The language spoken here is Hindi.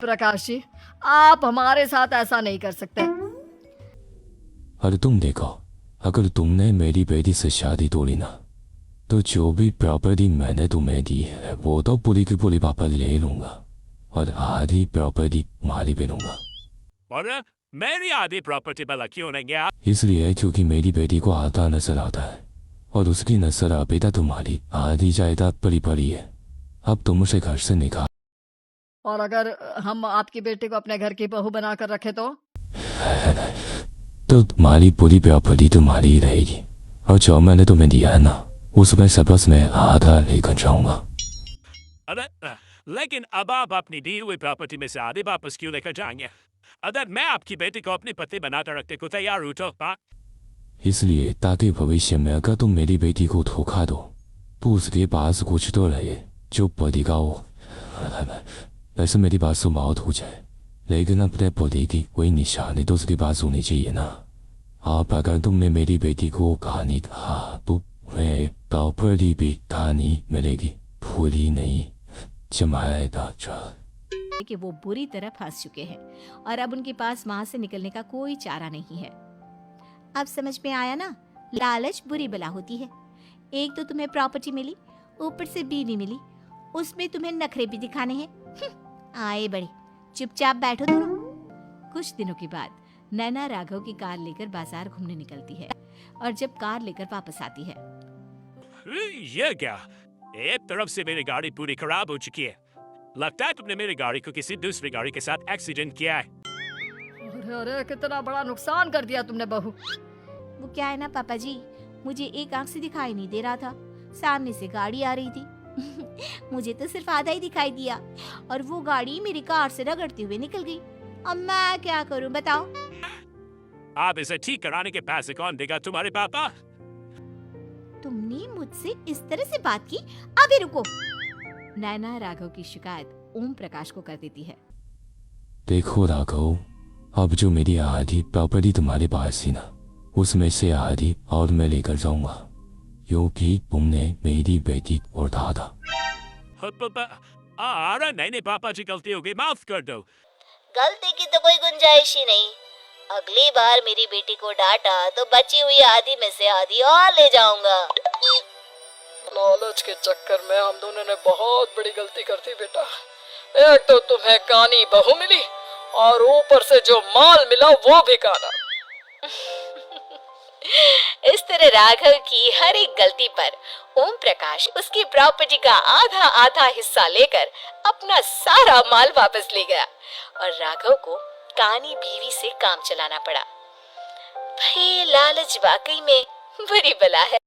प्रकाश जी, आप हमारे साथ ऐसा नहीं कर सकते। अरे तुम देखो, अगर तुमने मेरी बेटी से शादी तोड़ी ना, तो जो भी प्रॉपर्टी मैंने तुम्हें दी है वो तो पूरी की पूरी वापस ले लूंगा, और आधी प्रॉपर्टी माली पे लूंगा। और मेरी आधी प्रॉपर्टी भला क्यों नहीं गया? इसलिए क्योंकि मेरी बेटी को आता नजर आता है, और उसकी नजर बेटा तुम्हारी आधी जायदाद पड़ी पड़ी है। अब तुम उसे घर से निकाल। और अगर हम आपकी बेटी को अपने घर की बहू बनाकर रखे तो? तो तुम्हारी पूरी प्रॉपर्टी तुम्हारी ही रहेगी, और जो मैंने तुम्हें दिया है ना, उसमें से बस मैं आधा लेकर जाऊंगा। अरे लेकिन अब आप अपनी दी हुई प्रॉपर्टी में से आधी वापस क्यों लेकर जाएंगे? अगर मैं आपकी बेटी को अपने पति बनाकर रखने को तैयार हूं तो हाँ। इसलिए ताकि भविष्य में अगर तुम मेरी बेटी को धोखा दो तो उसके पास कुछ तो रहे जो पति का हो। वैसे मेरी बात से मौत हो जाए, लेकिन अपने पति की कोई निशानी तो उसके पास होनी चाहिए ना। आप अगर तुमने मेरी बेटी को कहानी था तो प्रॉपर्टी भी कहानी मिलेगी, पूरी नहीं। जमाएगा कि वो बुरी तरह फंस चुके हैं और अब उनके पास वहां से निकलने का कोई चारा नहीं है। अब समझ में आया ना, लालच बुरी बला होती है। एक तो तुम्हें प्रॉपर्टी मिली, ऊपर से बीवी मिली, उसमें तुम्हें नखरे भी दिखाने हैं। आए बड़े, चुपचाप बैठो दोनों। कुछ दिनों के बाद नैना राघव की कार लेकर बाजार घूमने निकलती है और जब कार लेकर वापस आती है, ये क्या? एक तरफ से मेरी गाड़ी पूरी खराब हो चुकी है। लगता है तुमने मेरी गाड़ी को किसी दूसरी गाड़ी के साथ एक्सीडेंट किया है। अरे अरे, कितना बड़ा नुकसान कर दिया तुमने बहू। वो क्या है ना पापा जी, मुझे एक आंख से दिखाई नहीं दे रहा था, सामने से गाड़ी आ रही थी। मुझे तो सिर्फ आधा ही दिखाई दिया और वो गाड़ी मेरी कार से रगड़ते हुए निकल गई। अब मैं क्या करूं बताओ? आप इसे ठीक कराने के पैसे कौन देगा? तुम्हारे पापा? तुमने मुझसे इस तरह से बात की? अभी रुको। नैना राघव की शिकायत ओम प्रकाश को कर देती है। देखो राघव, अब जो मेरी आधी प्रॉपर्टी तुम्हारे पास थी ना, उसमें से आधी और मैं लेकर जाऊंगा, क्योंकि तुमने मेरी बेटी को उठा था। अरे नहीं पापा जी, गलती हो गई, माफ कर दो। गलती की तो कोई गुंजाइश ही नहीं। अगली बार मेरी बेटी को डांटा तो बची हुई आधी में से आधी और ले जाऊंगा। लालच के चक्कर में हम दोनों ने बहुत बड़ी गलती कर दी बेटा। एक तो तुम्हें कानी बहू मिली और ऊपर से जो माल मिला वो भी काना। इस तरह राघव की हर एक गलती पर ओम प्रकाश उसकी प्रॉपर्टी का आधा आधा हिस्सा लेकर अपना सारा माल वापस ले गया और राघव को कानी बीवी से काम चलाना पड़ा। भाई लालच वाकई में बुरी बला है।